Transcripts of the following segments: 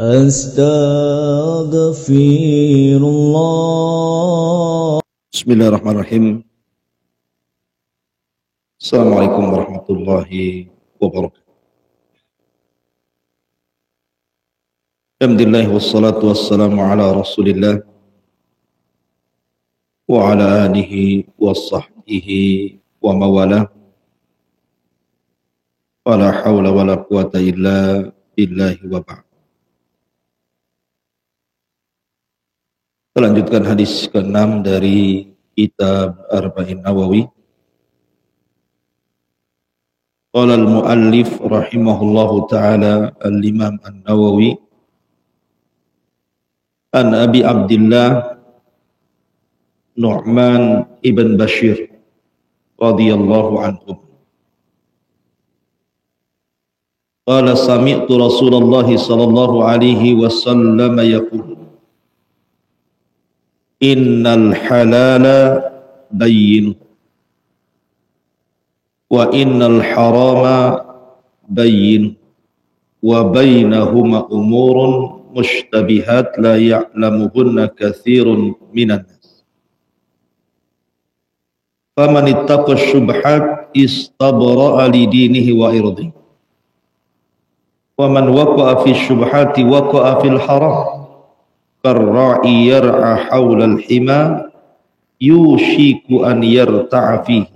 Astaghfirullah. Bismillahirrahmanirrahim. Assalamualaikum warahmatullahi wabarakatuh. Alhamdulillah wassalatu wassalamu ala Rasulillah wa ala alihi wa sahbihi wa mawala. Wala hawla wala quwata illa billahi wa ba'd. Melanjutkan hadis ke-6 dari kitab Arba'in Nawawi. Qala al-muallif rahimahullahu ta'ala al-imam an-Nawawi an Abi Abdillah Nu'man ibn Bashir radhiyallahu anhu. Qala sami'tu Rasulullah sallallahu alaihi wasallam yaqul innal halala bayyin wa innal harama bayyin wa bainahuma umurun mushtabihat la ya'lamuhunna katsirun minan nas. Faman ittaqa syubhat istabra'a li dinihi wa irdihi. Wa man waqa'a fi syubhati waqa'a fil haram. Karra'i yar'a hawla al-hima yushiku an yarta'a fihi.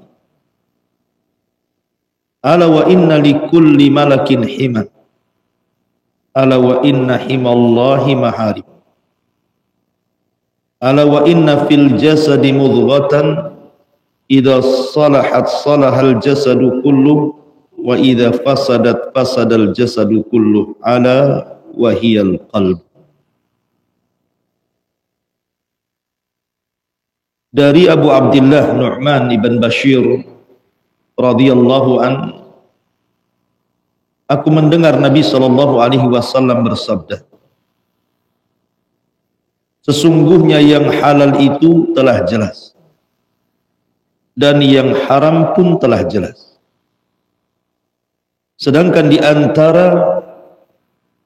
Ala wa inna likulli malakin hima. Ala wa inna himallahi maharib. Ala wa inna fil jasadi mudghatan idza salahat salahal jasadu kulluh wa idza fasadat fasadal jasadu kulluh. Ala wa hiyal qalb. Dari Abu Abdillah Nu'man ibn Bashir radhiyallahu an, aku mendengar Nabi sallallahu alaihi wasallam bersabda, sesungguhnya yang halal itu telah jelas dan yang haram pun telah jelas. Sedangkan di antara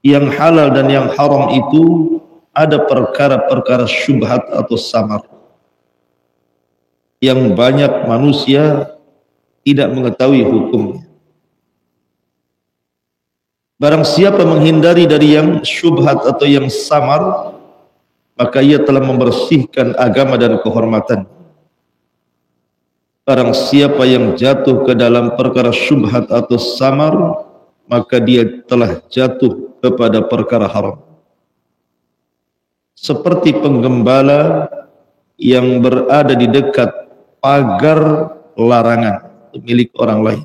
yang halal dan yang haram itu ada perkara-perkara syubhat atau samar yang banyak manusia tidak mengetahui hukumnya. Barang siapa menghindari dari yang syubhat atau yang samar, maka ia telah membersihkan agama dan kehormatan. Barang siapa yang jatuh ke dalam perkara syubhat atau samar, maka dia telah jatuh kepada perkara haram. Seperti penggembala yang berada di dekat pagar larangan milik orang lain,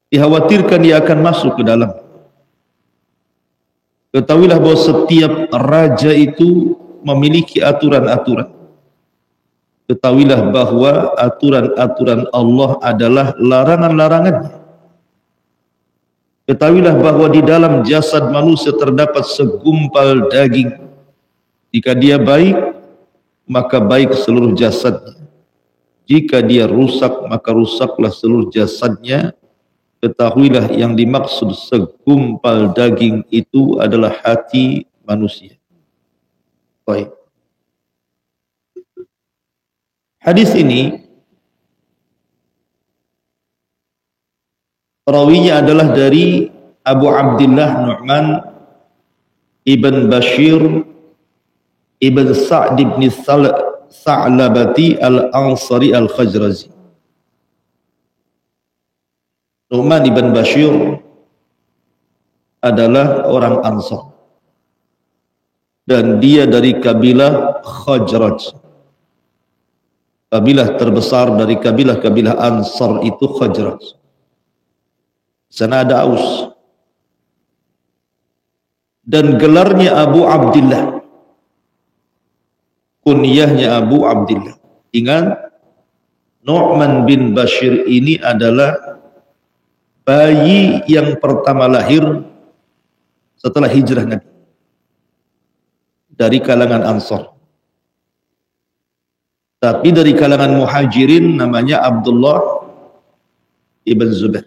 dikhawatirkan dia akan masuk ke dalam. Ketahuilah bahwa setiap raja itu memiliki aturan-aturan. Ketahuilah bahwa aturan-aturan Allah adalah larangan-larangannya. Ketahuilah bahwa di dalam jasad manusia terdapat segumpal daging. Jika dia baik, maka baik seluruh jasadnya. Jika dia rusak, maka rusaklah seluruh jasadnya. Ketahuilah yang dimaksud segumpal daging itu adalah hati manusia. Baik. Hadis ini rawinya adalah dari Abu Abdillah Nu'man ibn Bashir ibn Sa'd ibn Sa'labati al-Ansari al-Khajrazi. Nu'man ibn Bashir adalah orang Ansar dan dia dari kabilah Khajraj. Kabilah terbesar dari kabilah-kabilah Ansar itu Khajraj. Sana ada Aus. Dan gelarnya Abu Abdillah. Kunyahnya Abu Abdillah. Ingat, Nu'man bin Bashir ini adalah bayi yang pertama lahir setelah hijrah Nabi dari kalangan Ansar. Tapi dari kalangan Muhajirin namanya Abdullah ibn Zubair.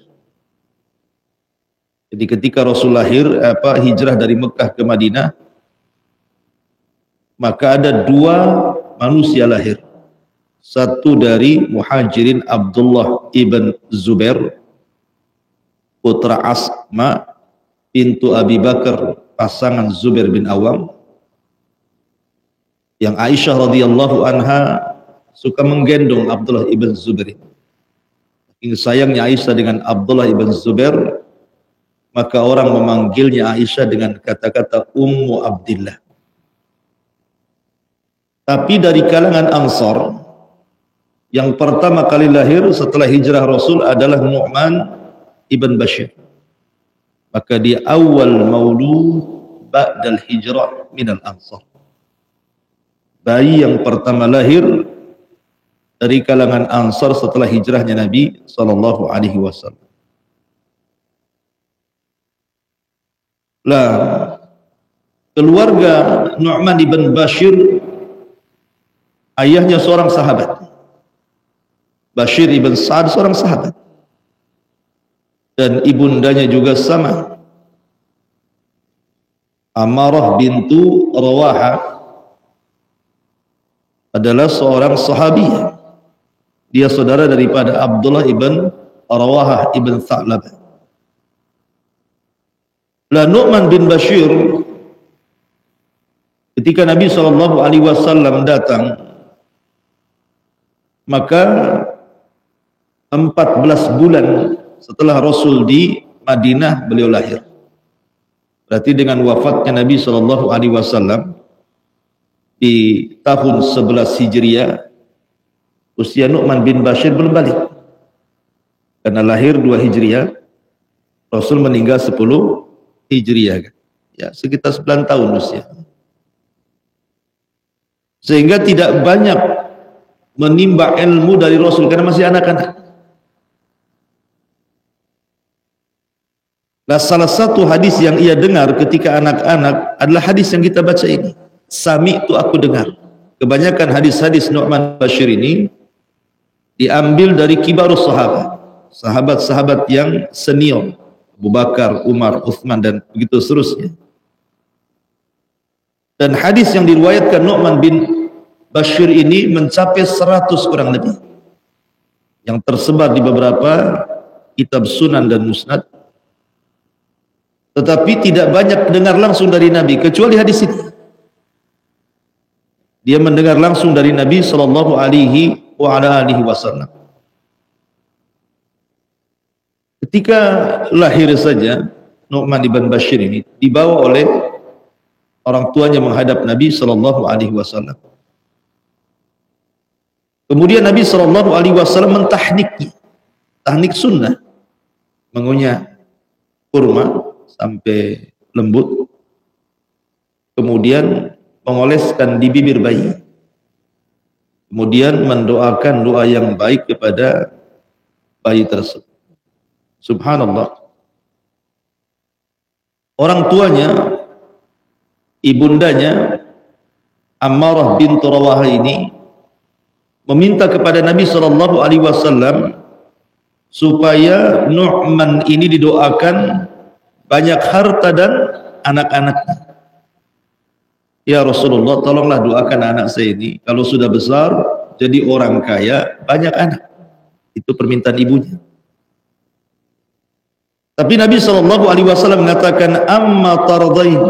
Jadi ketika Rasul hijrah dari Mekah ke Madinah, maka ada dua manusia lahir. Satu dari Muhajirin, Abdullah ibn Zubair, putra Asma pintu Abi Bakar, pasangan Zubair bin Awam, yang Aisyah radhiyallahu anha suka menggendong Abdullah ibn Zubair. Saking sayangnya Aisyah dengan Abdullah ibn Zubair, maka orang memanggilnya Aisyah dengan kata-kata Ummu Abdillah. Tapi dari kalangan Ansar, yang pertama kali lahir setelah hijrah Rasul adalah Nu'man ibn Bashir. Maka dia awal maulud ba'dal hijrah minal Ansar. Bayi yang pertama lahir dari kalangan Ansar setelah hijrahnya Nabi sallallahu alaihi wasallam. Lah, keluarga Nu'man ibn Bashir, ayahnya seorang sahabat. Bashir ibn Sa'ad seorang sahabat. Dan ibundanya juga sama. Ammarah bintu Rawaha adalah seorang sahabiyah. Dia saudara daripada Abdullah ibn Rawaha ibn Tha'labah. La Nu'man bin Bashir, ketika Nabi SAW datang, maka 14 bulan setelah Rasul di Madinah beliau lahir. Berarti dengan wafatnya Nabi SAW di tahun 11 Hijriah, usia Nu'man bin Bashir belum balik. Karena lahir 2 Hijriah, Rasul meninggal 10 Hijriah. Ya, sekitar 9 tahun usia. Sehingga tidak banyak menimba ilmu dari Rasul karena masih anak-anak. Nah, salah satu hadis yang ia dengar ketika anak-anak adalah hadis yang kita baca ini. Sami'tu, aku dengar. Kebanyakan hadis-hadis Nu'man Bashir ini diambil dari kibarus sahabat. Sahabat-sahabat yang senior. Abu Bakar, Umar, Uthman, dan begitu seterusnya. Dan hadis yang diriwayatkan Nu'man bin Bashir ini mencapai 100 kurang lebih. Yang tersebar di beberapa kitab sunan dan musnad. Tetapi tidak banyak dengar langsung dari Nabi, kecuali hadis ini. Dia mendengar langsung dari Nabi sallallahu alaihi wasallam. Ketika lahir saja, Nu'man ibn Bashir ini dibawa oleh orang tuanya menghadap Nabi sallallahu alaihi wasallam. Kemudian Nabi sallallahu alaihi wasallam mentahniknya. Tahnik sunnah, mengunyah kurma sampai lembut, kemudian mengoleskan di bibir bayi, kemudian mendoakan doa yang baik kepada bayi tersebut. Subhanallah, orang tuanya, ibundanya Ammarah bintu Rawaha ini meminta kepada Nabi SAW supaya Nu'man ini didoakan banyak harta dan anak-anaknya. Ya Rasulullah, tolonglah doakan anak saya ini, kalau sudah besar jadi orang kaya, banyak anak. Itu permintaan ibunya. Tapi Nabi SAW mengatakan, amma tardain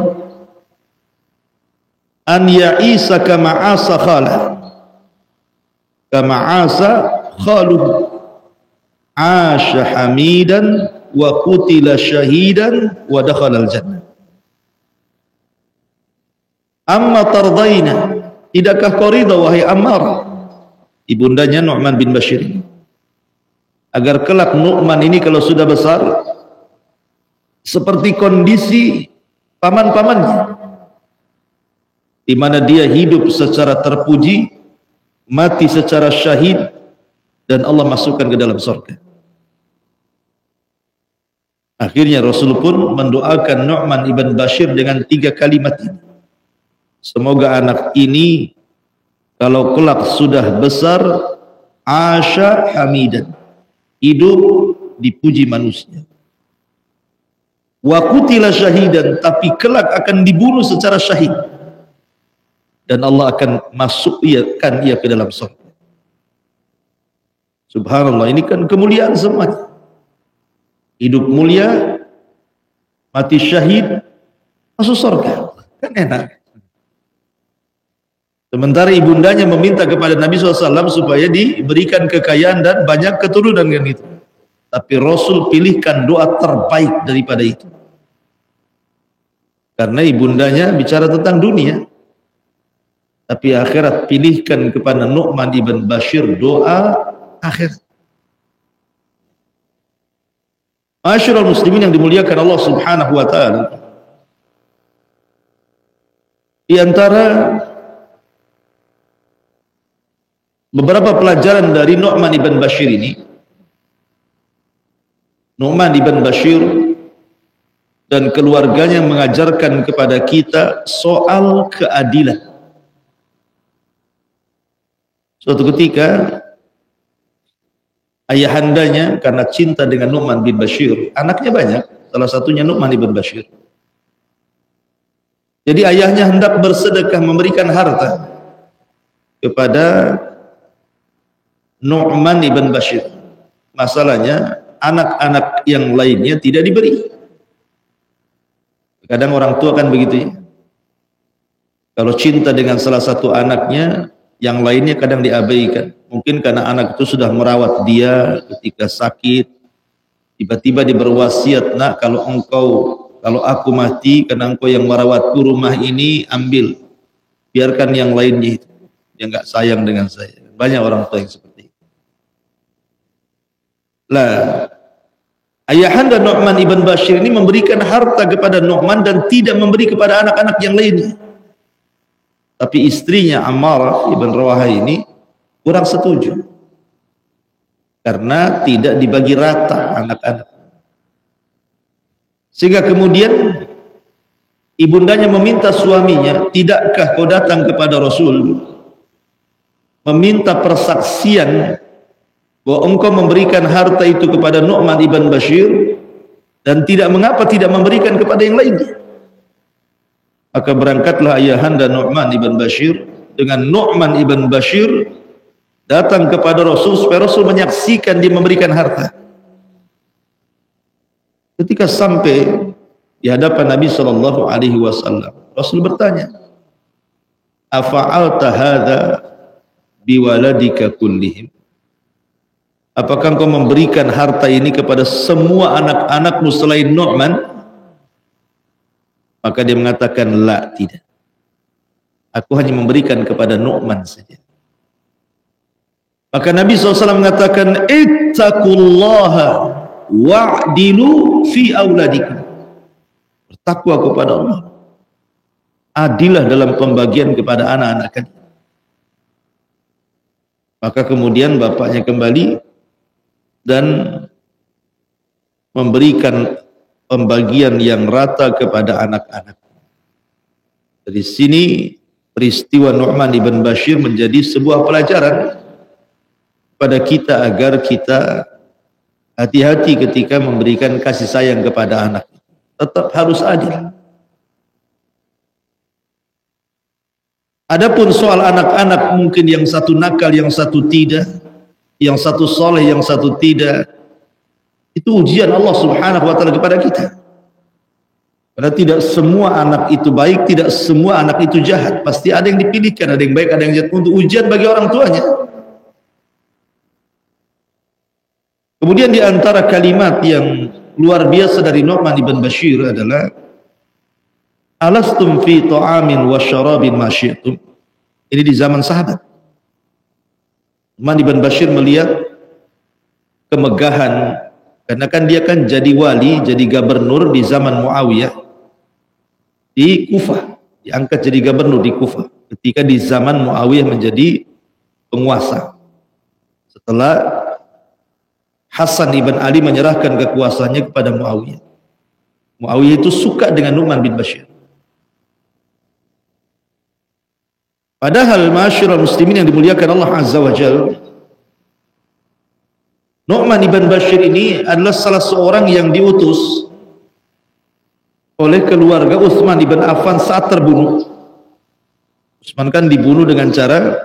an ya'isa kama'asa khalah, kama'asa khaluh, asha hamidan wa qutila syahidan wa dakhala al-jannah. Amma tardaina, tidakkah kau ridha wahai Ammar, ibundanya Nu'man bin Bashir, agar kelak Nu'man ini kalau sudah besar seperti kondisi paman-pamannya, di mana dia hidup secara terpuji, mati secara syahid, dan Allah masukkan ke dalam surga. Akhirnya Rasul pun mendoakan Nu'man ibn Bashir dengan 3 kalimat ini. Semoga anak ini kalau kelak sudah besar, asha hamidan, hidup dipuji manusia, wa qutila syahidan, tapi kelak akan dibunuh secara syahid, dan Allah akan masukkan ia ke dalam surga. Subhanallah, ini kan kemuliaan semuanya. Hidup mulia, mati syahid, masuk surga, kan enak. Sementara ibundanya meminta kepada Nabi SAW supaya diberikan kekayaan dan banyak keturunan kan itu. Tapi Rasul pilihkan doa terbaik daripada itu. Karena ibundanya bicara tentang dunia, tapi akhirat pilihkan kepada Nu'man ibn Bashir doa akhirat. Ma'asyiral muslimin yang dimuliakan Allah Subhanahu wa taala, di antara beberapa pelajaran dari Nu'man ibn Bashir ini, Nu'man ibn Bashir dan keluarganya mengajarkan kepada kita soal keadilan. Suatu ketika ayahandanya karena cinta dengan Nu'man bin Bashir, anaknya banyak, salah satunya Nu'man ibn Bashir. Jadi ayahnya hendak bersedekah memberikan harta kepada Nu'man ibn Bashir. Masalahnya anak-anak yang lainnya tidak diberi. Kadang orang tua kan begitu ya. Kalau cinta dengan salah satu anaknya, yang lainnya kadang diabaikan. Mungkin karena anak itu sudah merawat dia ketika sakit, tiba-tiba dia berwasiat, nak kalau aku mati, karena engkau yang merawatku rumah ini, ambil, biarkan yang lainnya itu. Dia nggak sayang dengan saya. Banyak orang tua yang seperti itu. Lah, ayahanda Nu'man ibn Bashir ini memberikan harta kepada Nu'man dan tidak memberi kepada anak-anak yang lainnya. Tapi istrinya Ammarah ibn Rawahah ini kurang setuju. Karena tidak dibagi rata anak-anak. Sehingga kemudian ibundanya meminta suaminya, tidakkah kau datang kepada Rasul meminta persaksian bahwa engkau memberikan harta itu kepada Nu'man ibn Bashir dan mengapa tidak memberikan kepada yang lainnya. Maka berangkatlah ayahanda Nu'man ibn Bashir dengan Nu'man ibn Bashir datang kepada Rasul supaya Rasul menyaksikan dia memberikan harta. Ketika sampai di hadapan Nabi SAW, Rasul bertanya, afa'alta hadha biwaladika kullihim? Apakah engkau memberikan harta ini kepada semua anak-anakmu selain Nu'man? Maka dia mengatakan, la, tidak. Aku hanya memberikan kepada Nu'man saja. Maka Nabi SAW mengatakan, ittaqullaha wa'dilu fi auladikum. Bertakwa kepada Allah. Adilah dalam pembagian kepada anak-anak kalian. Maka kemudian bapaknya kembali dan memberikan pembagian yang rata kepada anak-anak. Dari sini peristiwa Nu'man ibn Bashir menjadi sebuah pelajaran pada kita agar kita hati-hati ketika memberikan kasih sayang kepada anak. Tetap harus adil. Adapun soal anak-anak, mungkin yang satu nakal, yang satu tidak, yang satu soleh, yang satu tidak, itu ujian Allah Subhanahu wa ta'ala kepada kita. Karena tidak semua anak itu baik, tidak semua anak itu jahat. Pasti ada yang dipilihkan, ada yang baik, ada yang jahat, untuk ujian bagi orang tuanya. Kemudian di antara kalimat yang luar biasa dari Nu'man ibn Bashir adalah, alastum fi ta'amin wa syarabin ma syi'tum. Ini di zaman sahabat. Nu'man ibn Bashir melihat kemegahan, karena kan dia kan jadi wali, jadi gubernur di zaman Muawiyah di Kufah, diangkat jadi gubernur di Kufah ketika di zaman Muawiyah menjadi penguasa. Setelah Hasan ibn Ali menyerahkan kekuasaannya kepada Muawiyah. Muawiyah itu suka dengan Nu'man bin Bashir. Padahal ma'asyiral muslimin yang dimuliakan Allah Azza wa Jalla, Nu'man ibn Bashir ini adalah salah seorang yang diutus oleh keluarga Utsman ibn Affan saat terbunuh. Utsman kan dibunuh dengan cara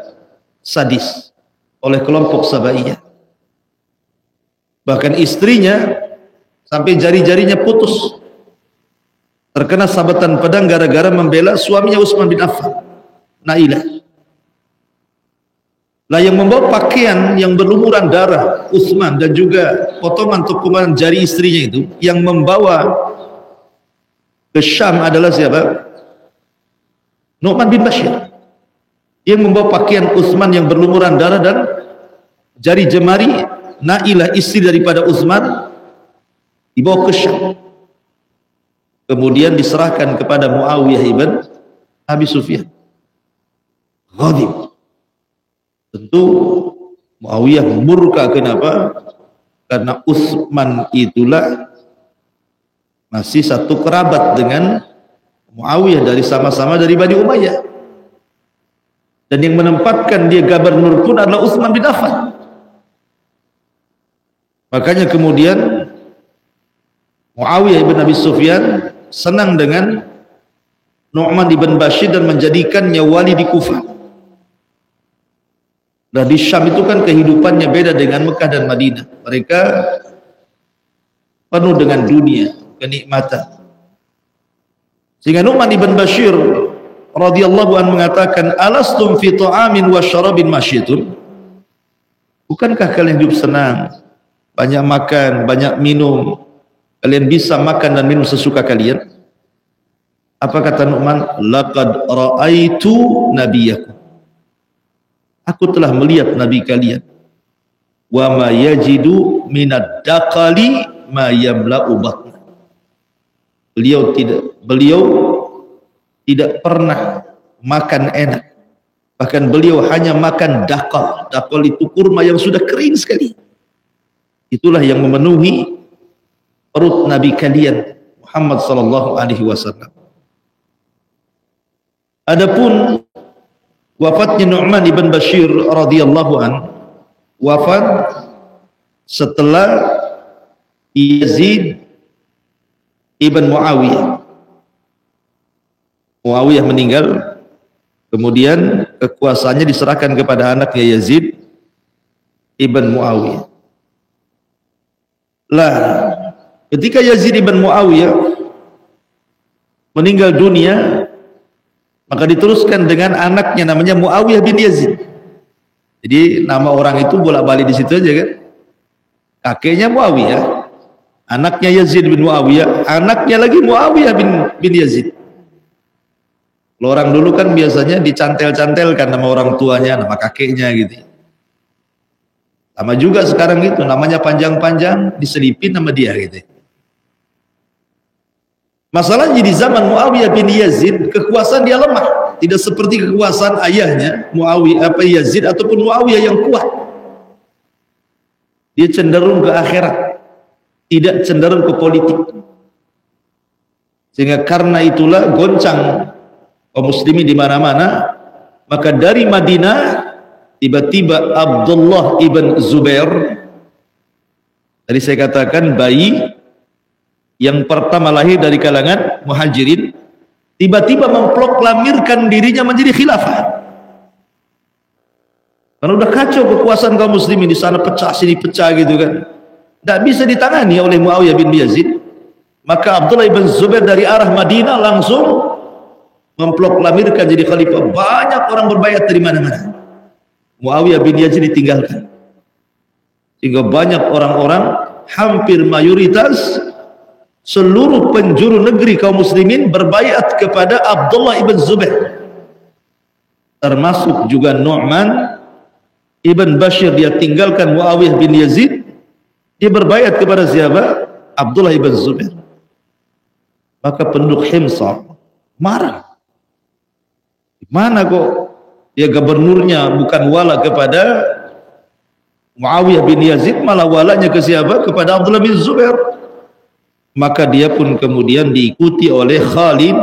sadis oleh kelompok Sabaiyah. Bahkan istrinya sampai jari-jarinya putus, terkena sabatan pedang gara-gara membela suaminya Utsman bin Affan, Nailah. Lah yang membawa pakaian yang berlumuran darah Utsman dan juga potongan jari istrinya itu, yang membawa ke Syam adalah siapa? Nu'man bin Bashir. Yang membawa pakaian Utsman yang berlumuran darah dan jari jemari Nailah, istri daripada Utsman, dibawa ke Syam. Kemudian diserahkan kepada Muawiyah ibn Abi Sufyan. Ghadib. Tentu Muawiyah murka. Kenapa? Karena Utsman itulah masih satu kerabat dengan Muawiyah, dari sama-sama dari Bani Umayyah. Dan yang menempatkan dia gubernur pun adalah Utsman bin Affan. Makanya kemudian Muawiyah ibn Abi Sufyan senang dengan Nu'man ibn Bashir dan menjadikannya wali di Kufah. Dan di Syam itu kan kehidupannya beda dengan Mekah dan Madinah. Mereka penuh dengan dunia, kenikmatan. Sehingga Nu'man ibn Bashir radhiyallahu anhu mengatakan, alastum fi ta'amin wa syarabin masyitun? Bukankah kalian hidup senang, banyak makan, banyak minum, kalian bisa makan dan minum sesuka kalian? Apa kata Nu'man? Laqad ra'aitu nabiyakum. Aku telah melihat nabi kalian. Wa ma yajidu minad daqali ma yamla'u batna. Beliau tidak pernah makan enak. Bahkan beliau hanya makan daqal. Daqal itu kurma yang sudah kering sekali. Itulah yang memenuhi perut nabi kalian Muhammad sallallahu alaihi wasallam. Adapun wafatnya Nu'man ibn Bashir radhiyallahu an, wafat setelah Yazid ibn Muawiyah. Muawiyah meninggal, kemudian kekuasaannya diserahkan kepada anaknya Yazid ibn Muawiyah. Lah, ketika Yazid ibn Muawiyah meninggal dunia, maka diteruskan dengan anaknya namanya Muawiyah bin Yazid. Jadi nama orang itu bolak-balik di situ aja kan. Kakeknya Muawiyah, anaknya Yazid bin Muawiyah, anaknya lagi Muawiyah bin Yazid. Kalau orang dulu kan biasanya dicantel-cantelkan nama orang tuanya, nama kakeknya gitu. Sama juga sekarang gitu, namanya panjang-panjang diselipin nama dia gitu. Masalahnya di zaman Muawiyah bin Yazid, kekuasaan dia lemah, tidak seperti kekuasaan ayahnya Muawiyah Yazid ataupun Muawiyah yang kuat. Dia cenderung ke akhirat, tidak cenderung ke politik. Sehingga karena itulah goncang kaum muslimin di mana-mana. Maka dari Madinah tiba-tiba Abdullah ibn Zubair, tadi saya katakan bayi yang pertama lahir dari kalangan muhajirin, tiba-tiba memproklamirkan dirinya menjadi khilafah. Karena udah kacau kekuasaan kaum muslimin, di sana pecah sini pecah gitu kan, tidak bisa ditangani oleh Muawiyah bin Yazid. Maka Abdullah ibn Zubair dari arah Madinah langsung memproklamirkan jadi khalifah. Banyak orang berbayat dari mana-mana. Muawiyah bin Yazid ditinggalkan, sehingga banyak orang-orang, hampir mayoritas seluruh penjuru negeri kaum muslimin berbayat kepada Abdullah ibn Zubair, termasuk juga Nu'man ibn Bashir. Dia tinggalkan Muawiyah bin Yazid, dia berbayat kepada siapa? Abdullah ibn Zubair. Maka penduduk Himsar marah, mana kok dia gubernurnya bukan wala kepada Muawiyah bin Yazid, malah walanya ke siapa? Kepada Abdullah bin Zubair. Maka dia pun kemudian diikuti oleh Khalid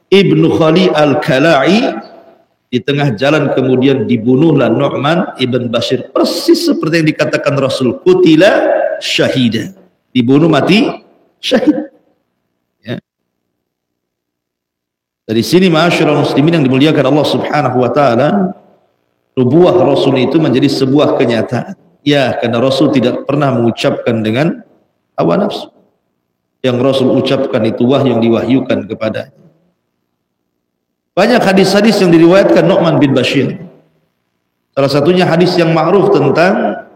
ibnu Khalid al-Kala'i. Di tengah jalan kemudian dibunuhlah Nu'man ibn Bashir, persis seperti yang dikatakan Rasul, qutila syahida, dibunuh mati syahid ya. Dari sini ma'asyiral muslimin yang dimuliakan Allah Subhanahu wa taala, nubuwah Rasul itu menjadi sebuah kenyataan. Ya, karena Rasul tidak pernah mengucapkan dengan hawa nafsu. Yang Rasul ucapkan itu wahyu yang diwahyukan kepadanya. Banyak hadis-hadis yang diriwayatkan Nu'man bin Bashir. Salah satunya hadis yang ma'ruf tentang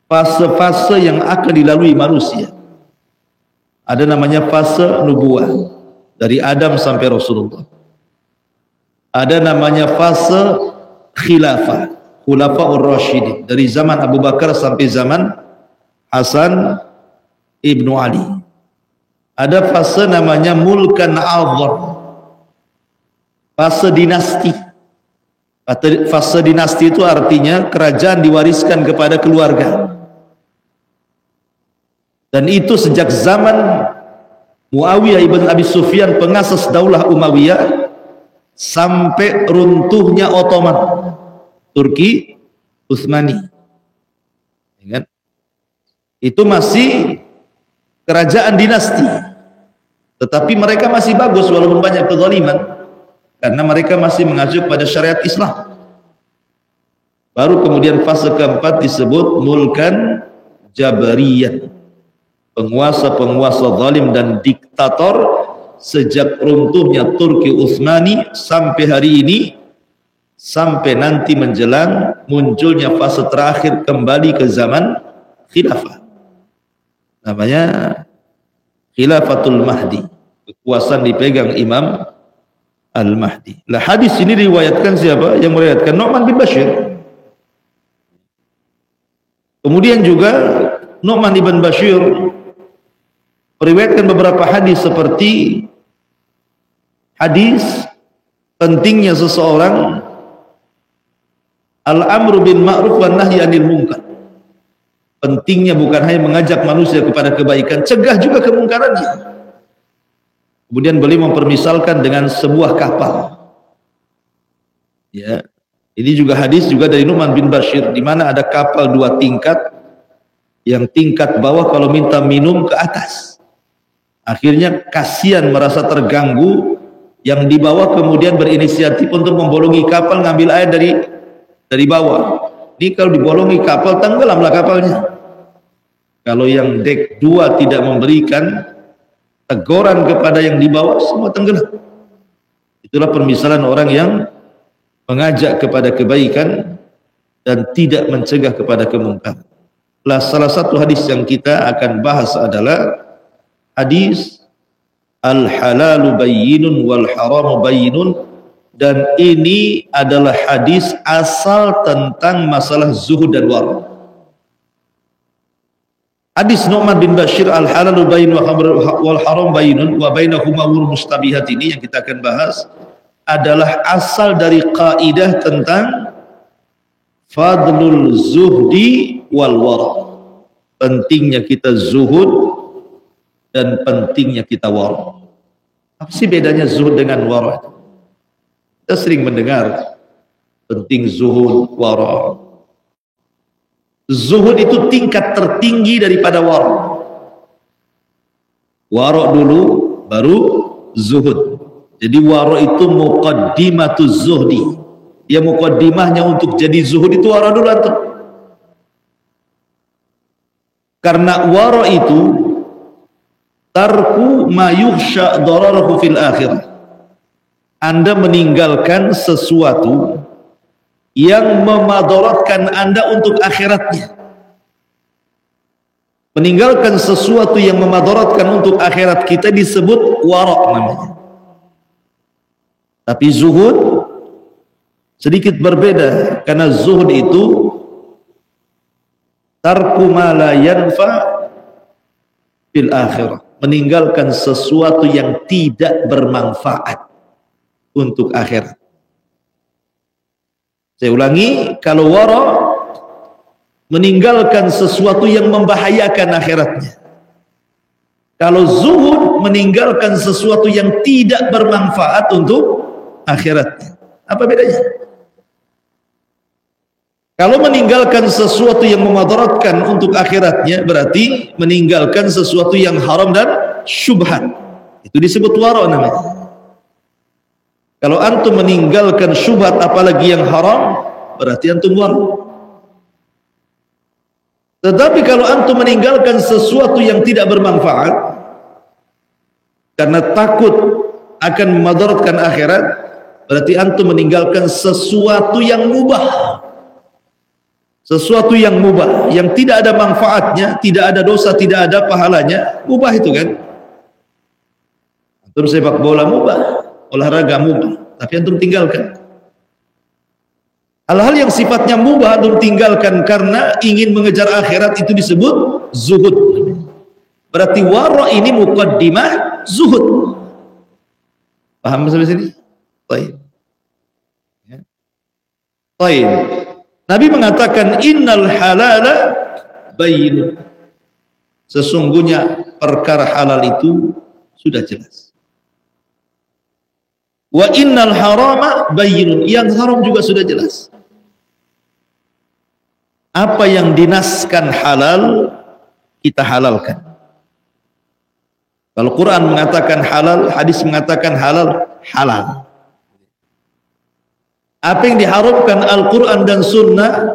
fase-fase yang akan dilalui manusia. Ada namanya fase nubuwah, dari Adam sampai Rasulullah. Ada namanya fase khilafah, khulafaur rasyidin, dari zaman Abu Bakar sampai zaman Hasan ibnu Ali. Ada fase namanya mulkan a'zam, fase dinasti. Fase dinasti itu artinya kerajaan diwariskan kepada keluarga. Dan itu sejak zaman Muawiyah ibn Abi Sufyan, pengasas daulah Umayyah, sampai runtuhnya Ottoman, Turki Utsmani. Itu masih kerajaan dinasti. Tetapi mereka masih bagus walaupun banyak kezaliman, karena mereka masih mengacu pada syariat Islam. Baru kemudian fase keempat disebut mulkan jabariyah, penguasa-penguasa zalim dan diktator. Sejak runtuhnya Turki Utsmani sampai hari ini, sampai nanti menjelang munculnya fase terakhir kembali ke zaman khilafah, namanya khilafatul Mahdi, kekuasaan dipegang Imam Al-Mahdi. Lah, hadis ini diriwayatkan siapa? Yang meriwayatkan Nu'man bin Bashir. Kemudian juga Nu'man bin Bashir meriwayatkan beberapa hadis, seperti hadis pentingnya seseorang al-amru bin ma'ruf wan nahyi 'anil munkar. Pentingnya bukan hanya mengajak manusia kepada kebaikan, cegah juga kemungkarannya. Kemudian beliau mempermisalkan dengan sebuah kapal. Ya, ini juga hadis juga dari Nu'man bin Bashir, di mana ada kapal dua tingkat. Yang tingkat bawah kalau minta minum ke atas, akhirnya kasihan, merasa terganggu. Yang di bawah kemudian berinisiatif untuk membolongi kapal, ngambil air dari bawah. Ini kalau dibolongi kapal, tenggelamlah kapalnya. Kalau yang dek 2 tidak memberikan teguran kepada yang di bawah, semua tenggelam. Itulah permisalan orang yang mengajak kepada kebaikan dan tidak mencegah kepada kemungkaran. Salah satu hadis yang kita akan bahas adalah hadis al-halalu bayyinun wal haramu bayyinun, dan ini adalah hadis asal tentang masalah zuhud dan wara. Hadis Nu'man bin Bashir al-halalu bayyin wal haram bayyinun wa bainahuma umur mustabihat, ini yang kita akan bahas adalah asal dari kaidah tentang fadlul zuhdi wal wara, pentingnya kita zuhud dan pentingnya kita wara. Apa sih bedanya zuhud dengan wara? Kita sering mendengar penting zuhud, wara. Zuhud itu tingkat tertinggi daripada wara. Wara dulu baru zuhud. Jadi wara itu muqaddimatuz zuhdi. Ya, muqaddimahnya untuk jadi zuhud itu wara dulu tuh. Karena wara itu tarku ma yukhsha dararuhu fil akhirah. Anda meninggalkan sesuatu yang memadaratkan Anda untuk akhiratnya. Meninggalkan sesuatu yang memadaratkan untuk akhirat kita disebut wara namanya. Tapi zuhud sedikit berbeda, karena zuhud itu tarku ma la yanfa fil akhirah, meninggalkan sesuatu yang tidak bermanfaat untuk akhirat. Saya ulangi, kalau wara meninggalkan sesuatu yang membahayakan akhiratnya. Kalau zuhud meninggalkan sesuatu yang tidak bermanfaat untuk akhiratnya. Apa bedanya? Kalau meninggalkan sesuatu yang memadaratkan untuk akhiratnya, berarti meninggalkan sesuatu yang haram dan syubhat. Itu disebut wara namanya. Kalau antum meninggalkan syubhat apalagi yang haram, berarti antum waro. Tetapi kalau antum meninggalkan sesuatu yang tidak bermanfaat karena takut akan memadaratkan akhirat, berarti antum meninggalkan sesuatu yang mubah. Sesuatu yang mubah, yang tidak ada manfaatnya, tidak ada dosa, tidak ada pahalanya, mubah itu kan. Antum sepak bola mubah, olahraga mubah, tapi antum tinggalkan. Hal-hal yang sifatnya mubah antum tinggalkan karena ingin mengejar akhirat, itu disebut zuhud. Berarti wara ini muqaddimah zuhud. Paham sampai sini? Baik. Ya. Baik. Nabi mengatakan innal halala bayyin. Sesungguhnya perkara halal itu sudah jelas. Wa innal harama bayyin. Yang haram juga sudah jelas. Apa yang dinaskan halal, kita halalkan. Kalau Quran mengatakan halal, hadis mengatakan halal, halal. Apa yang diharamkan Al-Quran dan Sunnah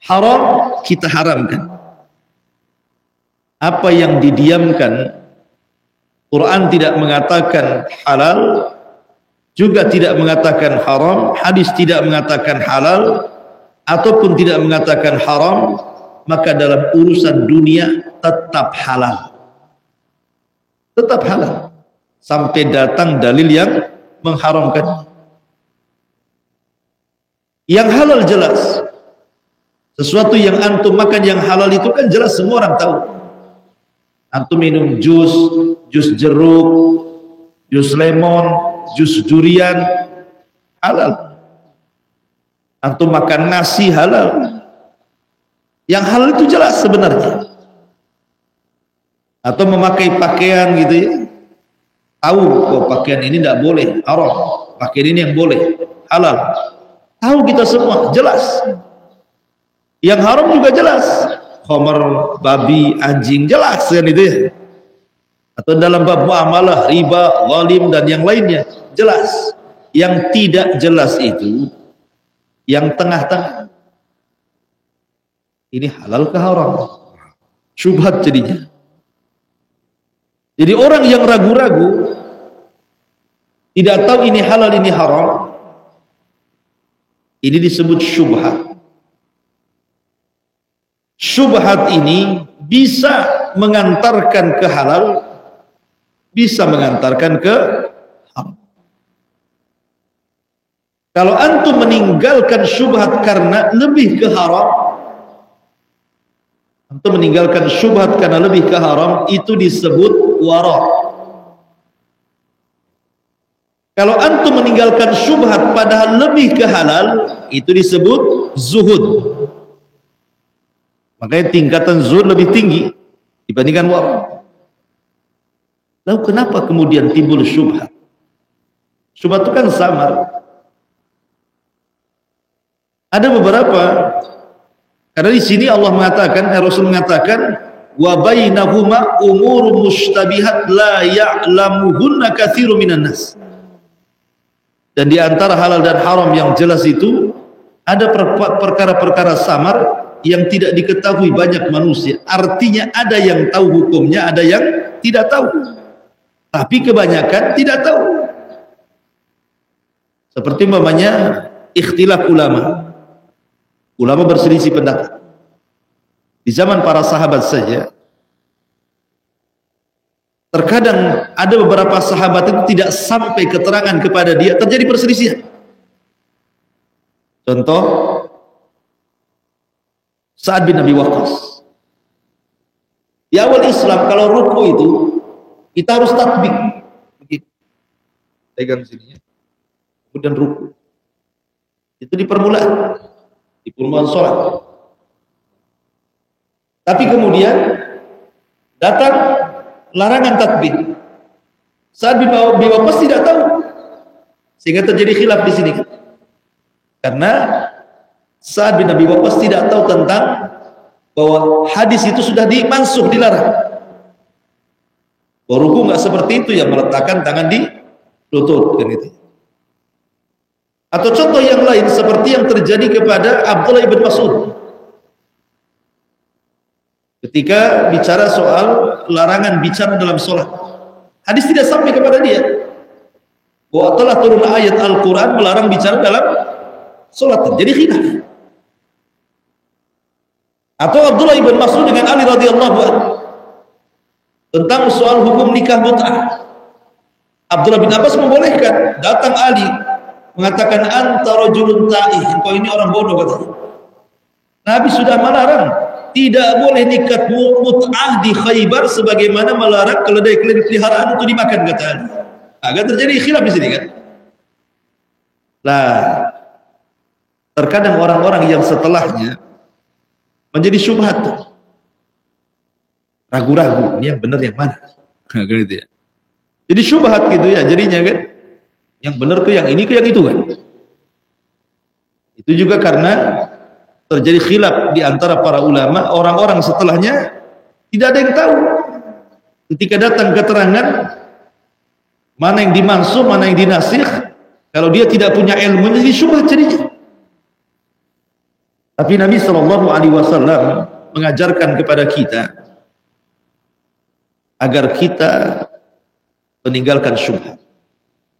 haram, kita haramkan. Apa yang didiamkan, Quran tidak mengatakan halal, juga tidak mengatakan haram, hadis tidak mengatakan halal, ataupun tidak mengatakan haram, maka dalam urusan dunia tetap halal. Tetap halal. Sampai datang dalil yang mengharamkan. Yang halal jelas. Sesuatu yang antum makan yang halal itu kan jelas, semua orang tahu. Antum minum jus jeruk, jus lemon, jus durian, halal. Antum makan nasi halal. Yang halal itu jelas sebenarnya. Atau memakai pakaian gitu ya, tahu kok pakaian ini tidak boleh, haram. Pakaian ini yang boleh, halal. Tahu kita semua, jelas. Yang haram juga jelas. Khamar, babi, anjing, jelas kan itu ya. Atau dalam bab muamalah, riba, zalim dan yang lainnya, jelas. Yang tidak jelas itu yang tengah-tengah. Ini halal ke haram? Syubhat jadinya. Jadi orang yang ragu-ragu, tidak tahu ini halal ini haram, ini disebut syubhat. Syubhat ini bisa mengantarkan ke halal, bisa mengantarkan ke haram. Kalau antum meninggalkan syubhat karena lebih ke haram, antum meninggalkan syubhat karena lebih ke haram, itu disebut wara. Kalau antum meninggalkan syubhat padahal lebih ke halal, itu disebut zuhud. Makanya tingkatan zuhud lebih tinggi dibandingkan wara. Lalu kenapa kemudian timbul syubhat? Syubhat itu kan samar. Ada beberapa, karena di sini Allah mengatakan, Rasul mengatakan, wa bainahuma umurun mustabihat la ya'lamuhunna katsirun minan nas. Dan di antara halal dan haram yang jelas itu ada perkara-perkara samar yang tidak diketahui banyak manusia. Artinya ada yang tahu hukumnya, ada yang tidak tahu. Tapi kebanyakan tidak tahu. Seperti umpamanya ikhtilaf ulama. Ulama berselisih pendapat. Di zaman para sahabat saja, terkadang ada beberapa sahabat itu tidak sampai keterangan kepada dia, terjadi perselisihan. Contoh, Sa'ad bin Abi Waqqas. Di awal Islam kalau ruku itu kita harus takbir. Pegang sini ya. Kemudian ruku. Itu di permulaan sholat. Tapi kemudian datang larangan takbir. Sa'ad bin Abi Waqqas tidak tahu, sehingga terjadi khilaf di sini. Karena Sa'ad bin Abi Waqqas tidak tahu tentang bahwa hadis itu sudah dimansuh, dilarang. Bahwa ruku nggak seperti itu, yang meletakkan tangan di lutut kan itu. Atau contoh yang lain seperti yang terjadi kepada Abdullah ibn Mas'ud ketika bicara soal larangan bicara dalam sholat. Hadis tidak sampai kepada dia bahwa telah turun ayat Al-Quran melarang bicara dalam sholat. Jadi khilaf. Atau Abdullah ibn Mas'ud dengan Ali radhiyallahu anhu tentang soal hukum nikah mut'ah. Abdullah bin Abbas membolehkan, datang Ali mengatakan anta rajulun ta'ih, engkau ini orang bodoh katanya. Nabi sudah melarang, tidak boleh nikah mut'ah di Khaybar sebagaimana melarang keledai-keledai peliharaan itu dimakan kata Ali. Agak terjadi khilaf di sini kan. Lah, terkadang orang-orang yang setelahnya menjadi syubhat, ragu-ragu ini yang benar yang mana, gitu ya. Jadi syubhat gitu ya jadinya kan. Yang benar ke yang ini ke yang itu kan. Itu juga karena terjadi khilaf di antara para ulama, orang-orang setelahnya tidak ada yang tahu. Ketika datang keterangan mana yang dimansuh, mana yang dinasikh, kalau dia tidak punya ilmu jadi syubhat jadinya. Tapi Nabi Shallallahu Alaihi Wasallam mengajarkan kepada kita agar kita meninggalkan syubhat.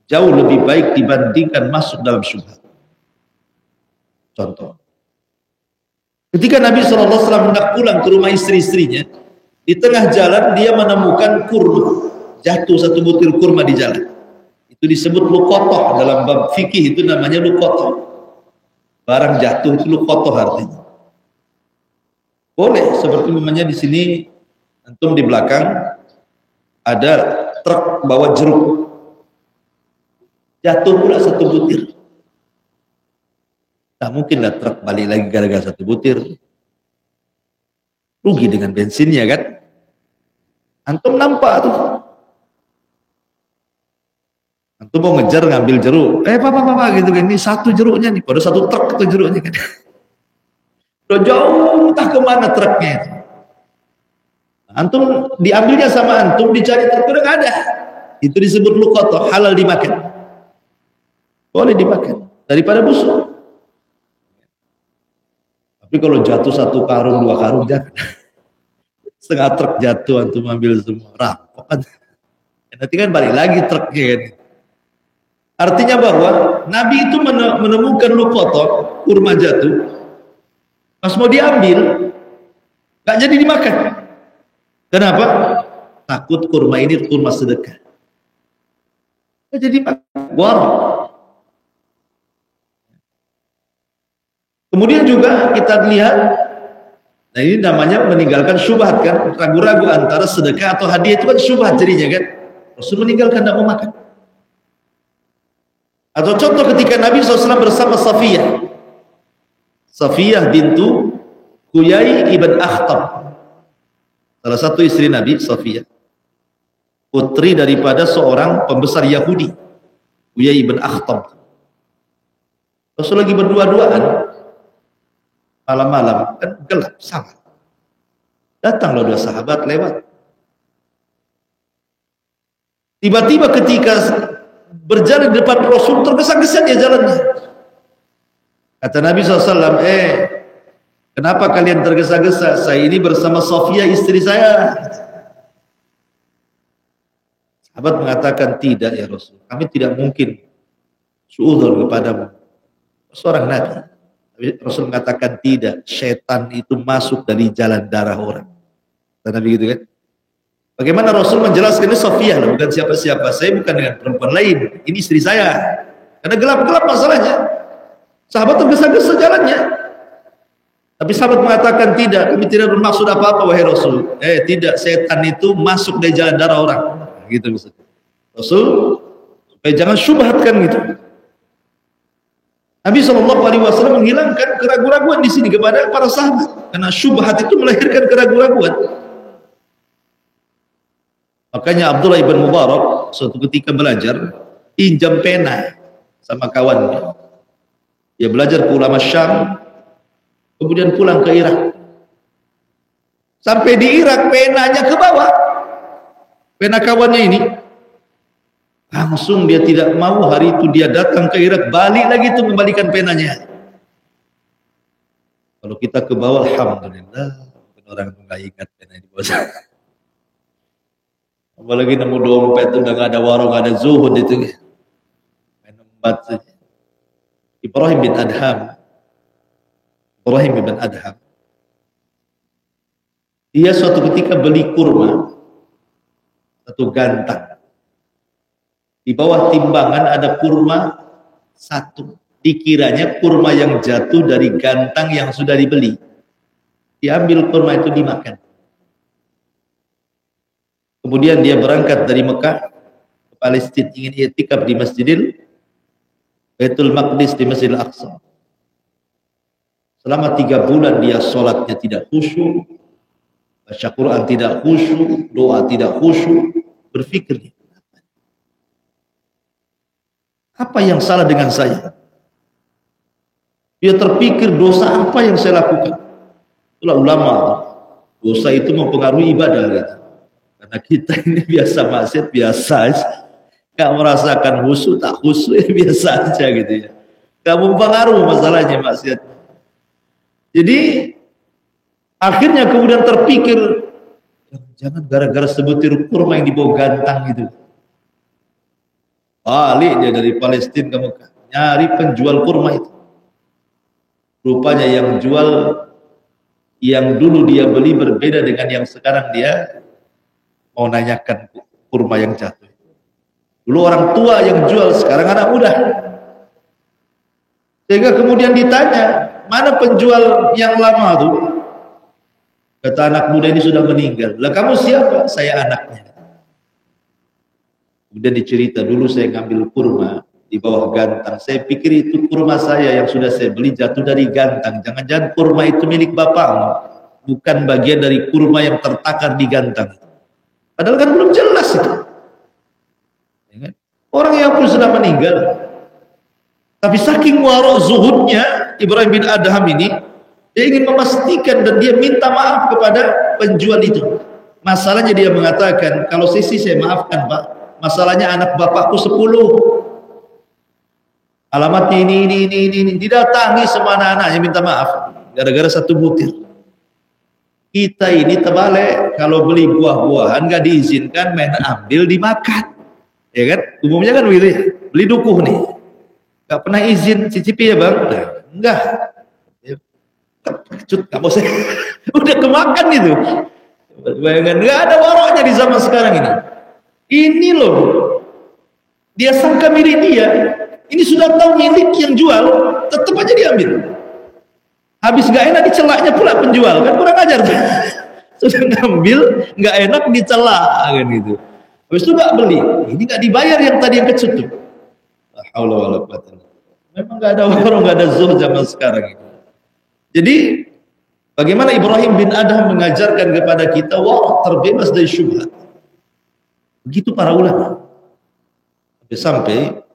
Jauh lebih baik dibandingkan masuk dalam syubhat. Contoh, ketika Nabi SAW hendak pulang ke rumah istri-istrinya, di tengah jalan dia menemukan kurma, jatuh satu butir kurma di jalan. Itu disebut luqatah, dalam bab fikih itu namanya luqatah. Barang jatuh itu luqatah artinya. Boleh seperti namanya di sini antum di belakang ada truk bawa jeruk. Jatuh pula satu butir. Tak mungkinlah truk balik lagi gara-gara satu butir. Rugi dengan bensinnya kan. Antum nampak tuh. Antum mau ngejar ngambil jeruk. Papa gitu kan. Ini satu jeruknya nih. Pada satu truk itu jeruknya kan. Udah jauh entah kemana truknya itu. Antum diambilnya sama antum, dicari truk udah nggak ada. Itu disebut luqatah, halal dimakan. Boleh dimakan daripada busuk. Tapi kalau jatuh satu karung, dua karung jangan. Setengah truk jatuh antum ambil semua, rampok kan. Nanti kan balik lagi truknya kan. Artinya bahwa Nabi itu menemukan luqatah, kurma jatuh. Pas mau diambil, nggak jadi dimakan. Kenapa? Takut kurma ini kurma sedekah. Nggak jadi makan. Warok. Kemudian juga kita lihat, nah ini namanya meninggalkan syubhat kan, ragu-ragu antara sedekah atau hadiah itu kan syubhat jadinya kan. Rasul meninggalkan tidak mau makan. Atau contoh ketika Nabi SAW bersama Safiyah bintu Huyai ibn Akhtab, salah satu istri Nabi, Safiyah, putri daripada seorang pembesar Yahudi, Huyai ibn Akhtab. Rasul lagi berdua-duaan malam-malam, kan gelap sangat. Datanglah dua sahabat lewat. Tiba-tiba ketika berjalan di depan Rasul, tergesa-gesa dia jalannya. Kata Nabi SAW, kenapa kalian tergesa-gesa? Saya ini bersama Safiyah istri saya. Sahabat mengatakan, tidak ya Rasul, kami tidak mungkin suudzon kepadamu, seorang Nabi. Rasul mengatakan tidak, setan itu masuk dari jalan darah orang. Dan Nabi gitu kan. Bagaimana Rasul menjelaskan ini Safiyah lah, bukan siapa-siapa. Saya bukan dengan perempuan lain, ini istri saya. Karena gelap-gelap masalahnya. Sahabat tergesa-gesa jalannya. Tapi sahabat mengatakan tidak, kami tidak bermaksud apa-apa wahai Rasul. Tidak, setan itu masuk dari jalan darah orang. Gitu maksudnya. Rasul supaya jangan syubhatkan gitu. Nabi SAW menghilangkan keraguan-raguan di sini kepada para sahabat, karena syubhat itu melahirkan keraguan-raguan. Makanya Abdullah ibn Mubarak suatu ketika belajar, pinjam pena sama kawannya. Dia belajar ke ulama Syam, kemudian pulang ke Irak. Sampai di Irak penanya ke bawah, pena kawannya ini Langsung dia tidak mau, hari itu dia datang ke Irak, balik lagi itu membalikan penanya. Kalau kita ke bawah, alhamdulillah, orang nggak ingat pena di bawah. Apalagi nemu dompet itu udah nggak ada warung, nggak ada zuhud itu. Main empat saja. Ibrahim bin Adham. Dia suatu ketika beli kurma, satu gantang. Di bawah timbangan ada kurma satu. Dikiranya kurma yang jatuh dari gantang yang sudah dibeli. Diambil kurma itu dimakan. Kemudian dia berangkat dari Mekah ke Palestina, ingin i'tikaf di Masjidil Baitul Maqdis, di Masjidil Aqsa. Selama 3 bulan dia sholatnya tidak khusyuk, baca Quran tidak khusyuk, doa tidak khusyuk. Berpikir, apa yang salah dengan saya? Dia terpikir, dosa apa yang saya lakukan? Itulah ulama, dosa itu mempengaruhi ibadah gitu. Karena kita ini biasa maksiat, biasa aja. Gak merasakan khusyuk, tak khusyuk, ya biasa aja gitu ya. Gak mempengaruhi masalahnya maksiat. Jadi akhirnya kemudian terpikir, jangan gara-gara sebutir kurma yang dibawa gantang itu. Balik dia dari Palestina ke Mekah, nyari penjual kurma itu. Rupanya yang jual, yang dulu dia beli berbeda dengan yang sekarang dia mau nanyakan kurma yang jatuh. Dulu orang tua yang jual, sekarang anak muda. Sehingga kemudian ditanya, mana penjual yang lama tuh? Kata anak muda ini sudah meninggal. Lah kamu siapa? Saya anaknya. Kemudian dicerita, dulu saya ngambil kurma di bawah gantang. Saya pikir itu kurma saya yang sudah saya beli jatuh dari gantang. Jangan-jangan kurma itu milik bapakmu, bukan bagian dari kurma yang tertakar di gantang. Padahal kan belum jelas itu. Orang yang pun sudah meninggal. Tapi saking warok zuhudnya Ibrahim bin Adham ini, dia ingin memastikan dan dia minta maaf kepada penjual itu. Masalahnya dia mengatakan, kalau sisi saya maafkan Pak, masalahnya anak bapakku 10. Alamatnya ini. Didatangi semua anak-anaknya minta maaf. Gara-gara satu butir. Kita ini terbalik, kalau beli buah-buahan gak diizinkan, main ambil dimakan. Ya kan? Umumnya kan begitu ya. Beli dukuh nih. Gak pernah izin cicipi ya bang? Nah, enggak. Cut, gak mau saya. Udah kemakan itu. Bayangkan, gak ada waroknya di zaman sekarang ini. Ini loh. Dia sangka milik dia. Ini sudah tahu milik yang jual, tetap aja diambil. Habis gak enak dicelaknya pula penjual, kan kurang ajar. Sudah ngambil, gak enak dicelak kan gitu. Habis itu gak beli. Ini gak dibayar yang tadi yang kecut tuh. Memang gak ada warung, gak ada zuhud zaman sekarang ini. Jadi bagaimana Ibrahim bin Adham mengajarkan kepada kita warok terbebas dari syubhat. Begitu para ulama. Sampai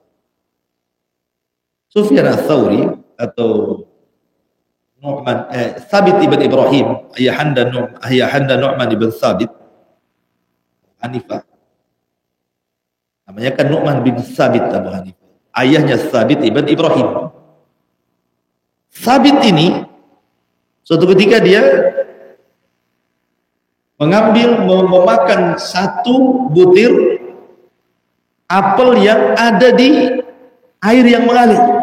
Sufyan Ats-Tsauri atau Thabit ibn Ibrahim, ayahanda Nu'man ibn Thabit Hanifah. Namanya kan Nu'man bin Thabit Abu Hanifah. Ayahnya Thabit ibn Ibrahim. Thabit ini suatu ketika dia memakan satu butir apel yang ada di air yang mengalir.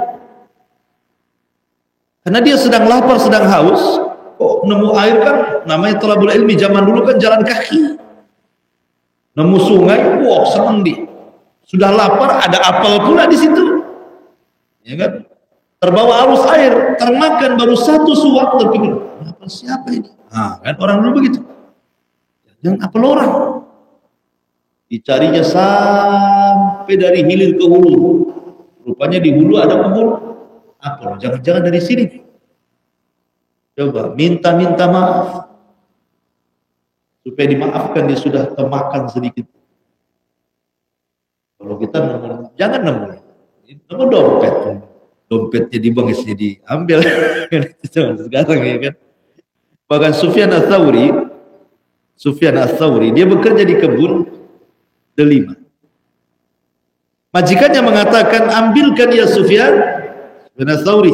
Karena dia sedang lapar, sedang haus. Oh, nemu air kan, namanya thalabul ilmi zaman dulu kan jalan kaki. Nemu sungai, wah seneng dia. Sudah lapar, ada apel pula di situ. Ya kan? Terbawa arus air, termakan baru satu suap, terpikir, apel siapa ini? Nah, kan orang dulu begitu. Jangan apel orang. Dicarinya sampai dari hilir ke hulu. Rupanya di hulu ada pohon apel. Jangan-jangan dari sini. Coba minta maaf. Supaya dimaafkan, dia sudah termakan sedikit. Kalau kita nemu, jangan nemu dompet. Dompetnya dibuang, isinya diambil. Sekarang ya kan. Bahkan Sufyan Ats-Tsauri, dia bekerja di kebun delima. Majikannya mengatakan, ambilkan ya Sufyan bin Tsauri,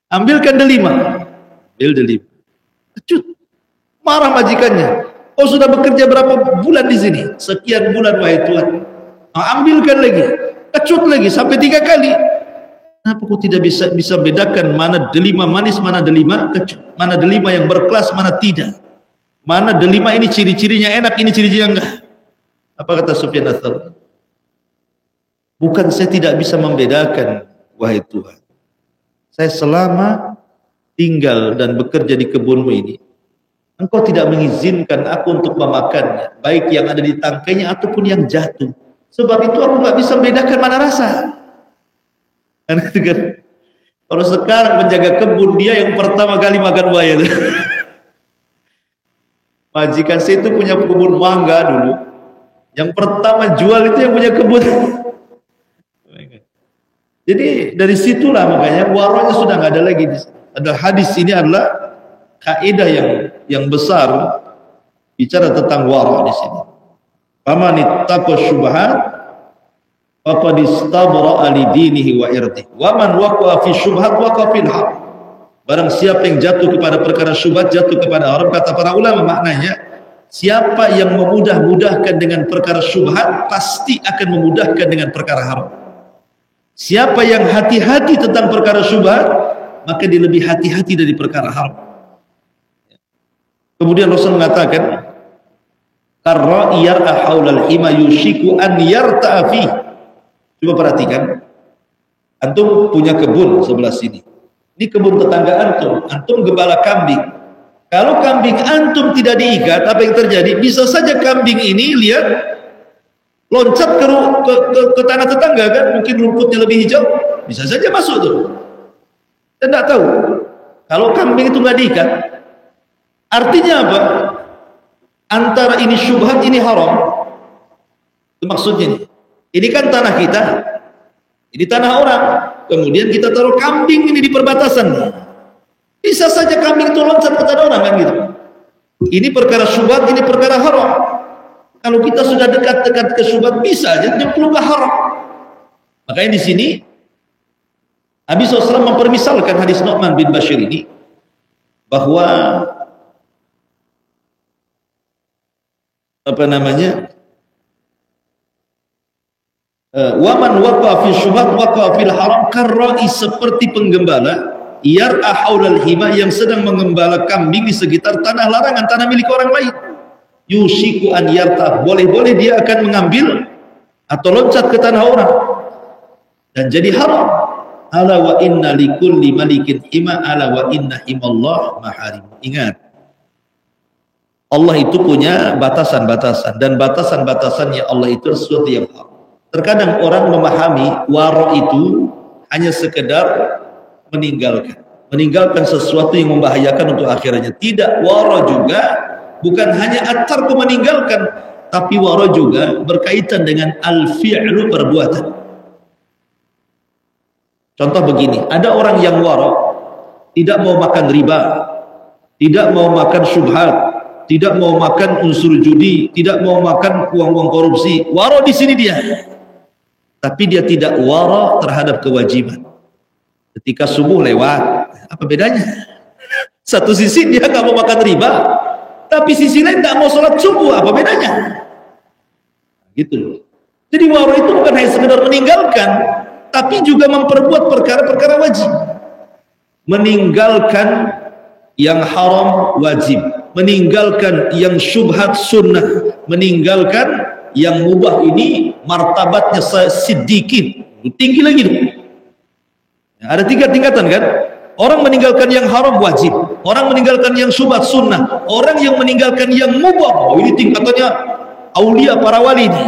ambilkan delima. Ambil delima. Kecut. Marah majikannya. Oh, sudah bekerja berapa bulan di sini? Sekian bulan wahai Tuhan. Ambilkan lagi. Kecut lagi sampai 3 kali. Kenapa kau tidak bisa bedakan mana delima manis, mana delima kecut, mana delima yang berkelas, mana tidak? Mana delima ini ciri-cirinya enak, ini ciri-cirinya enggak? Apa kata Sufyan ats-Tsauri? Bukan saya tidak bisa membedakan, wahai Tuhan. Saya selama tinggal dan bekerja di kebunmu ini, Engkau tidak mengizinkan aku untuk memakannya, baik yang ada di tangkainya ataupun yang jatuh. Sebab itu aku nggak bisa membedakan mana rasa. Kan? Kalau sekarang menjaga kebun, dia yang pertama kali makan buaya. Majikan saya itu punya kebun mangga dulu. Yang pertama jual itu yang punya kebun. Jadi dari situlah makanya waronya sudah nggak ada lagi. Ada hadis ini adalah kaidah yang besar bicara tentang waro di sini. Faman ittaqa syubhat faqad istabra'a li dinihi wa irdihi. Wa man waqa'a fi syubhat waqa'a fil haram. Barang siapa yang jatuh kepada perkara syubhat, jatuh kepada haram. Kata para ulama maknanya, siapa yang memudah-mudahkan dengan perkara syubhat pasti akan memudahkan dengan perkara haram. Siapa yang hati-hati tentang perkara syubhat, maka dia lebih hati-hati dari perkara haram. Kemudian Rasul mengatakan, karra yar'a haulal hima yushiku an yarta'a fi. Coba perhatikan, antum punya kebun sebelah sini. Ini kebun tetangga antum gembala kambing. Kalau kambing antum tidak diikat, apa yang terjadi? Bisa saja kambing ini lihat loncat ke tanah tetangga, kan? Mungkin rumputnya lebih hijau, bisa saja masuk tuh. Dan tidak tahu. Kalau kambing itu nggak diikat, artinya apa? Antara ini syubhat, ini haram. Itu maksudnya nih. Ini kan tanah kita, ini tanah orang. Kemudian kita taruh kambing ini di perbatasan. Bisa saja kambing itu loncat ke tanah orang, kan gitu. Ini perkara syubhat, ini perkara haram. Kalau kita sudah dekat-dekat ke syubhat, bisa aja nyemplung ke haram. Makanya di sini Nabi SAW mempermisalkan hadis Nu'man bin Bashir ini, bahwa waman waqa fi syubhat waqa fil haram karra'i, seperti penggembala yar'a haulal hima yang sedang mengembala kambing di sekitar tanah larangan, tanah milik orang lain. Yushiku an yarta, boleh-boleh dia akan mengambil atau loncat ke tanah orang dan jadi haram. Ala wa inna likulli malikin hima, ala wa inna himallah maharim. Ingat, Allah itu punya batasan-batasan, dan batasan-batasannya Allah itu sesuatu yang haram. Terkadang orang memahami waro itu hanya sekedar meninggalkan sesuatu yang membahayakan untuk akhirnya. Tidak, waro juga bukan hanya at-tarku meninggalkan, tapi waro juga berkaitan dengan al-fi'lu, perbuatan. Contoh begini, ada orang yang waro, tidak mau makan riba, tidak mau makan syubhat, tidak mau makan unsur judi, tidak mau makan uang-uang korupsi. Waro di sini dia. Tapi dia tidak wara terhadap kewajiban. Ketika subuh lewat, apa bedanya? Satu sisi dia nggak mau makan riba, tapi sisi lain nggak mau sholat subuh, apa bedanya? Gitu loh. Jadi wara itu bukan hanya sekedar meninggalkan, tapi juga memperbuat perkara-perkara wajib. Meninggalkan yang haram wajib, meninggalkan yang syubhat sunnah, meninggalkan yang mubah ini martabatnya siddiqin, tinggi lagi tuh. Ada 3 tingkatan kan? Orang meninggalkan yang haram wajib, orang meninggalkan yang syubhat sunnah, orang yang meninggalkan yang mubah, oh ini tingkatannya aulia, para wali ini.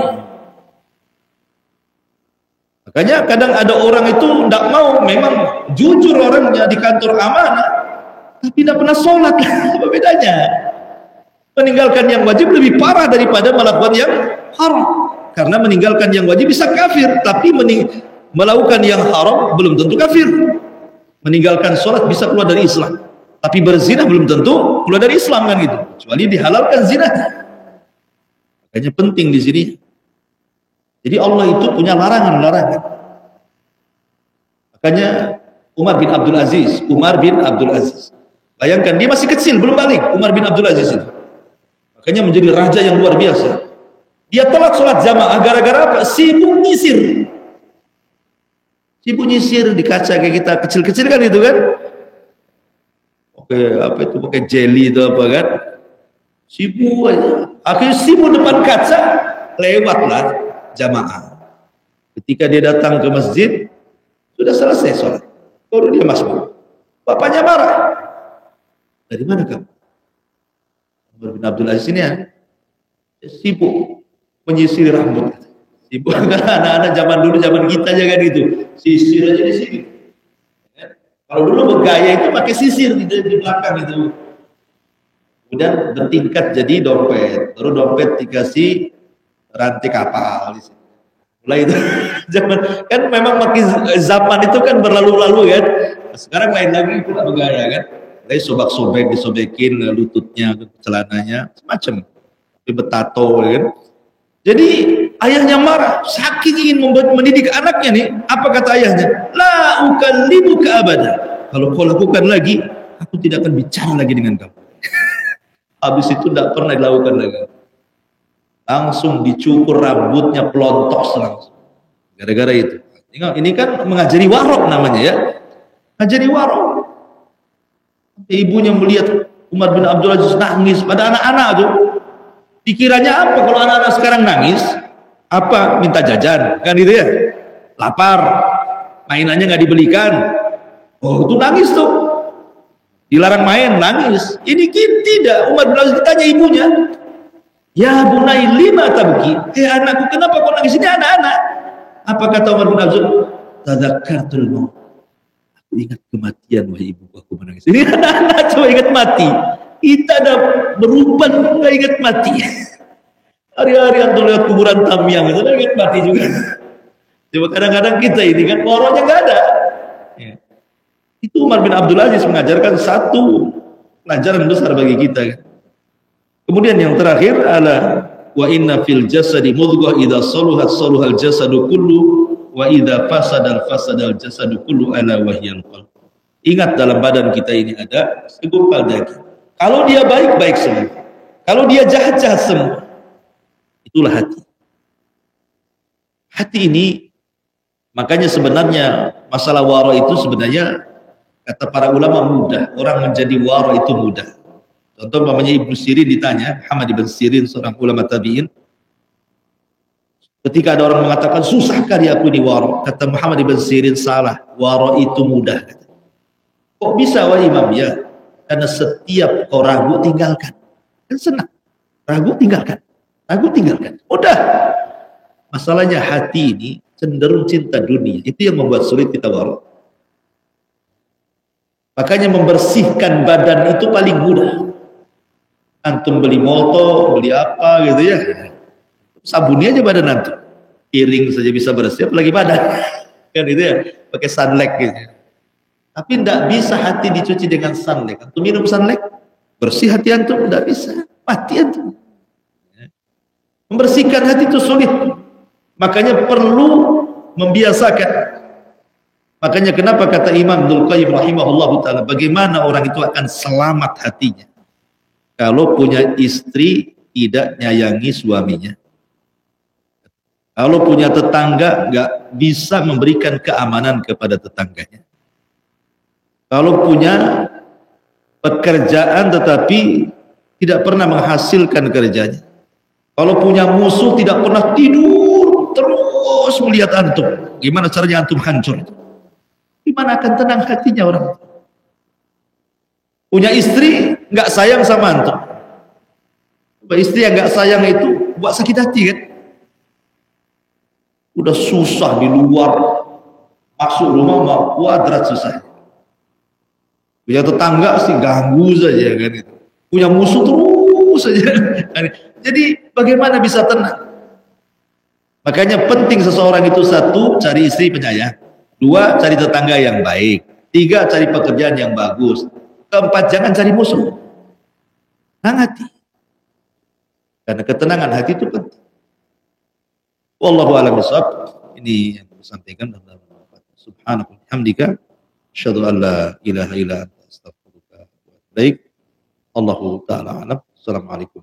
Makanya kadang ada orang itu tidak mau, memang jujur orangnya di kantor amanah, tapi tidak pernah sholat. Apa bedanya? Meninggalkan yang wajib lebih parah daripada melakukan yang haram. Karena meninggalkan yang wajib bisa kafir, tapi melakukan yang haram belum tentu kafir. Meninggalkan sholat bisa keluar dari Islam, tapi berzina belum tentu keluar dari Islam, kan gitu. Kecuali dihalalkan zina. Makanya penting di sini. Jadi Allah itu punya larangan-larangan. Makanya Umar bin Abdul Aziz. Bayangkan dia masih kecil, belum balik. Umar bin Abdul Aziz itu. Makanya menjadi raja yang luar biasa. Dia telat sholat jamaah gara-gara apa? Sibuk nyisir. Sibuk nyisir di kaca kayak kita kecil-kecil kan itu kan. Oke, apa itu pakai jelly itu apa kan? Sibuk aja. Akhirnya sibuk depan kaca, lewatlah jamaah. Ketika dia datang ke masjid, sudah selesai sholat. Baru dia masuk. Bapaknya marah. Dari mana kamu? Umar bin Abdul Aziz ini ya, sibuk menyisir rambut. Sibuk karena anak-anak zaman dulu, zaman kita aja kan gitu. Sisir aja di sini. Kalau dulu bergaya itu pakai sisir di belakang itu. Kemudian bertingkat jadi dompet. Baru dompet dikasih rantai kapal. Mulai itu zaman kan memang makin zaman itu kan berlalu-lalu kan. Sekarang lain lagi pula bergaya kan. Mulai sobek-sobek, disobekin lututnya, celananya, semacam. Tapi betato kan. Jadi ayahnya marah, saking ingin mendidik anaknya nih. Apa kata ayahnya? La ukallimuka abada. Kalau kau lakukan lagi, aku tidak akan bicara lagi dengan kamu. Habis itu tidak pernah dilakukan lagi. Langsung dicukur rambutnya, pelontos langsung. Gara-gara itu. Ini kan mengajari warok namanya ya. Mengajari warok. Ibunya melihat Umar bin Abdul Aziz nangis pada anak-anak tuh. Dikiranya apa kalau anak-anak sekarang nangis? Apa? Minta jajan. Kan gitu ya. Lapar. Mainannya nggak dibelikan. Oh itu nangis tuh. Dilarang main, nangis. Ini tidak. Umar bin Abdul Aziz ditanya ibunya. Ya bunai lima tabki. Anakku kenapa kau nangis? Ini anak-anak. Apa kata Umar bin Abdul Aziz? Tadzakartul maut. Aku ingat kematian wahai ibu, aku menangis. Ini anak-anak coba ingat mati. Kita ada berubah nggak ingat mati. Hari-hari antum lewat kuburan Tamyang itu ingat mati juga. Coba kadang-kadang kita ini kan poronya nggak ada. Ya. Itu Umar bin Abdul Aziz mengajarkan satu pelajaran besar bagi kita. Kan? Kemudian yang terakhir adalah wa inna fil jasadi mudghah idza saluhat saluhal jasadu kullu wa idza fasadal fasadal jasadu kullu ala wahyal qalb. Ingat dalam badan kita ini ada segumpal daging. Kalau dia baik, baik semua. Kalau dia jahat, jahat semua. Itulah hati. Hati ini, makanya sebenarnya masalah wara itu sebenarnya kata para ulama mudah. Orang menjadi wara itu mudah. Contoh namanya Ibnu Sirin ditanya, Muhammad ibn Sirin seorang ulama tabi'in. Ketika ada orang mengatakan susah kali aku ini wara, kata Muhammad ibn Sirin salah. Wara itu mudah. Kok bisa wahai imam? Ya. Karena setiap kau ragu tinggalkan. Kan senang. Ragu tinggalkan. Ragu tinggalkan. Udah. Masalahnya hati ini cenderung cinta dunia. Itu yang membuat sulit kita wara. Makanya membersihkan badan itu paling mudah. Antum beli motor, beli apa gitu ya. Sabuni aja badan antum. Piring saja bisa bersih, apalagi badan. Kan itu ya. Pakai sunlight gitu. Tapi tidak bisa hati dicuci dengan sunlight. Antum minum sunlight, bersih hati antum, tidak bisa. Mati antum. Membersihkan hati itu sulit. Makanya perlu membiasakan. Makanya kenapa kata Imam Ibnul Qayyim rahimahullah ta'ala, bagaimana orang itu akan selamat hatinya kalau punya istri tidak nyayangi suaminya, kalau punya tetangga nggak bisa memberikan keamanan kepada tetangganya, kalau punya pekerjaan tetapi tidak pernah menghasilkan kerjanya, kalau punya musuh tidak pernah tidur terus melihat antum, gimana caranya antum hancur? Gimana akan tenang hatinya orang? Punya istri nggak sayang sama antum, istri yang nggak sayang itu buat sakit hati kan? Udah susah di luar, masuk rumah mau kuadrat susah. Punya tetangga sih ganggu saja kan itu. Punya musuh terus saja. Jadi bagaimana bisa tenang? Makanya penting seseorang itu satu cari istri penyayang, dua cari tetangga yang baik, tiga cari pekerjaan yang bagus, keempat jangan cari musuh. Tenang hati. Karena ketenangan hati itu penting. Wallahu a'lam bishawab. Ini yang saya sampaikan dan subhanaka hamdika asyhadu an la ilaha illa anta astaghfiruka wa atubu ilaik. Allahu taala alam. Assalamualaikum.